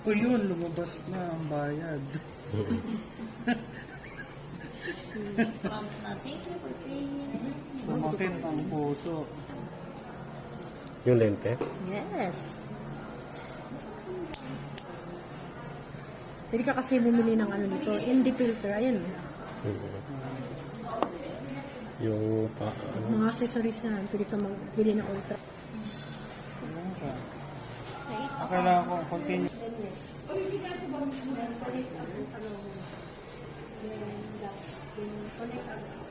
O yun, lumabas na ang bayad. Thank you for paying. Sumakit ang puso. Yung lente? Yes. Pwede ka kasi bumili ng ano nito, indie filter, ayun. Yung Mga accessories na, pwede ka magbili ng ultra. Ano siya? Kailangan ko continue. Connect